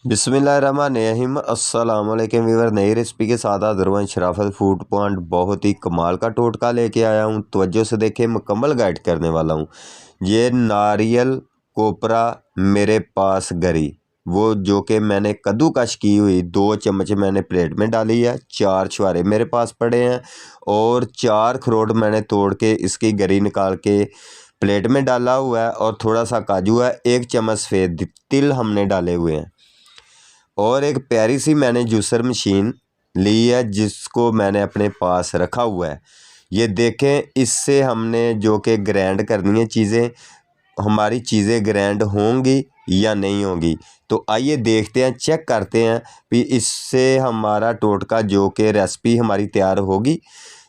बिस्मिल्लाहिर्रहमानिर्रहीम। अस्सलाम वालेकुम व्यूअर, नई रेसिपी के साथ हाज़िर हुआ शराफत फूड पॉइंट। बहुत ही कमाल का टोटका लेके आया हूँ, तवज्जो से देखे, मुकम्मल गाइड करने वाला हूँ। ये नारियल कोपरा मेरे पास गरी, वो जो कि मैंने कद्दूकश की हुई 2 चम्मच मैंने प्लेट में डाली है। 4 छुहारे मेरे पास पड़े हैं और 4 अखरोट मैंने तोड़ के इसकी गरी निकाल के प्लेट में डाला हुआ है। और थोड़ा सा काजू है, 1 चम्मच सफ़ेद तिल हमने डाले हुए हैं। और एक प्यारी सी मैंने जूसर मशीन ली है जिसको मैंने अपने पास रखा हुआ है। ये देखें, इससे हमने जो कि ग्राइंड करनी है चीज़ें, हमारी चीज़ें ग्राइंड होंगी या नहीं होंगी। तो आइए देखते हैं, चेक करते हैं कि इससे हमारा टोटका जो कि रेसिपी हमारी तैयार होगी।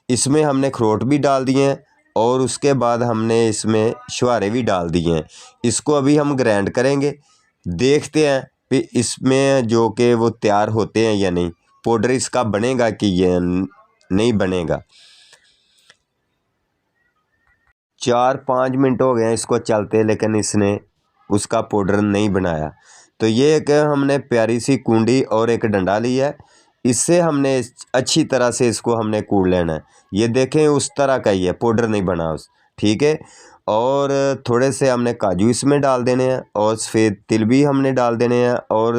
इसमें हमने अखरोट भी डाल दिए हैं और उसके बाद हमने इसमें छुहारे भी डाल दिए हैं। इसको अभी हम ग्राइंड करेंगे, देखते हैं कि इसमें जो कि वो तैयार होते हैं या नहीं, पाउडर इसका बनेगा कि ये नहीं बनेगा। 4-5 मिनट हो गए हैं इसको चलते, लेकिन इसने उसका पाउडर नहीं बनाया। तो ये एक हमने प्यारी सी कूंडी और एक डंडा लिया है, इससे हमने अच्छी तरह से इसको हमने कूट लेना है। ये देखें, उस तरह का ही है, पाउडर नहीं बना ठीक है। और थोड़े से हमने काजू इसमें डाल देने हैं और सफ़ेद तिल भी हमने डाल देने हैं और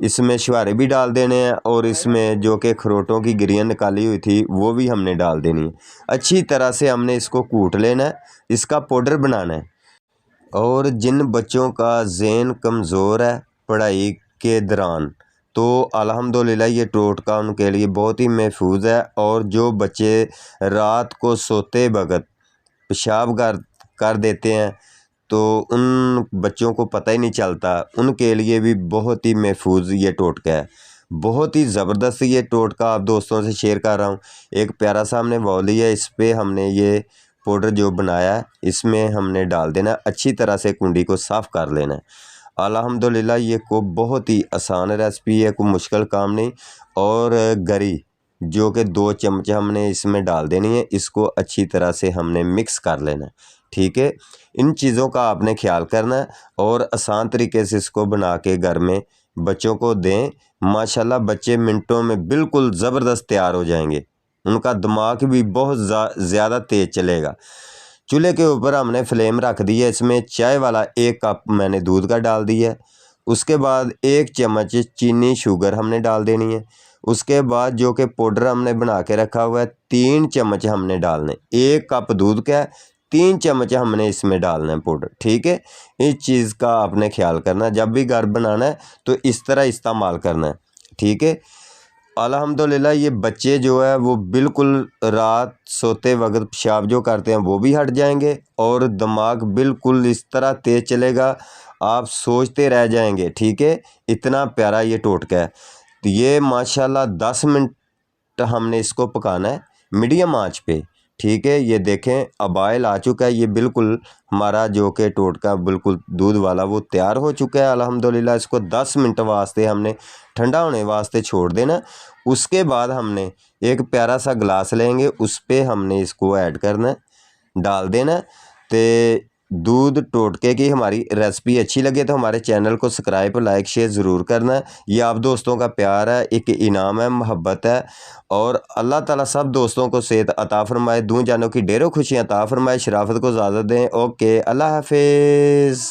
इसमें छुहारे भी डाल देने हैं। और इसमें जो कि अखरोटों की गिरियाँ निकाली हुई थी वो भी हमने डाल देनी है। अच्छी तरह से हमने इसको कूट लेना है, इसका पाउडर बनाना है। और जिन बच्चों का ज़हन कमज़ोर है पढ़ाई के दौरान, तो अल्हम्दुलिल्लाह ये टोटका उनके लिए बहुत ही महफूज है। और जो बच्चे रात को सोते वक्त पेशाब कर देते हैं तो उन बच्चों को पता ही नहीं चलता, उनके लिए भी बहुत ही महफूज ये टोटका है। बहुत ही ज़बरदस्त ये टोटका आप दोस्तों से शेयर कर रहा हूँ। एक प्यारा सा हमने बाउल लिया, इस पर हमने ये पाउडर जो बनाया है इसमें हमने डाल देना, अच्छी तरह से कुंडी को साफ़ कर लेना है। अल्हम्दुलिल्लाह ये को बहुत ही आसान रेसिपी है, कोई मुश्किल काम नहीं। और गरी जो कि 2 चम्मच हमने इसमें डाल देनी है, इसको अच्छी तरह से हमने मिक्स कर लेना है, ठीक है। इन चीज़ों का आपने ख्याल करना है और आसान तरीके से इसको बना के घर में बच्चों को दें। माशाल्लाह बच्चे मिनटों में बिल्कुल ज़बरदस्त तैयार हो जाएंगे, उनका दिमाग भी बहुत ज़्यादा तेज़ चलेगा। चूल्हे के ऊपर हमने फ्लेम रख दी है, इसमें चाय वाला 1 कप मैंने दूध का डाल दिया है। उसके बाद 1 चम्मच चीनी शुगर हमने डाल देनी है। उसके बाद जो कि पाउडर हमने बना के रखा हुआ है 3 चम्मच हमने डालने, 1 कप दूध का 3 चम्मच हमने इसमें डालना है पाउडर, ठीक है। इस चीज़ का आपने ख्याल करना है, जब भी घर बनाना है तो इस तरह इस्तेमाल करना है, ठीक है। अल्हम्दुलिल्लाह ये बच्चे जो है वो बिल्कुल रात सोते वक्त पेशाब जो करते हैं वो भी हट जाएंगे और दिमाग बिल्कुल इस तरह तेज़ चलेगा, आप सोचते रह जाएंगे, ठीक है। इतना प्यारा ये टोटका है। तो ये माशाल्लाह 10 मिनट हमने इसको पकाना है मीडियम आंच पे, ठीक है। ये देखें, अब ऑयल आ चुका है, ये बिल्कुल हमारा जो कि टोटका बिल्कुल दूध वाला वो तैयार हो चुका है अल्हम्दुलिल्लाह। इसको 10 मिनट वास्ते हमने ठंडा होने वास्ते छोड़ देना। उसके बाद हमने एक प्यारा सा गिलास लेंगे, उस पर हमने इसको ऐड करना, डाल देना। तो दूध टोटके की हमारी रेसिपी अच्छी लगे तो हमारे चैनल को सब्सक्राइब लाइक शेयर ज़रूर करना। ये आप दोस्तों का प्यार है, एक इनाम है, मोहब्बत है। और अल्लाह ताला सब दोस्तों को सेहत अता फरमाए, दूँ जानों की ढेरों खुशियाँ अता फरमाए। शराफत को इजाज़त दें। ओके, अल्लाह हाफिज़।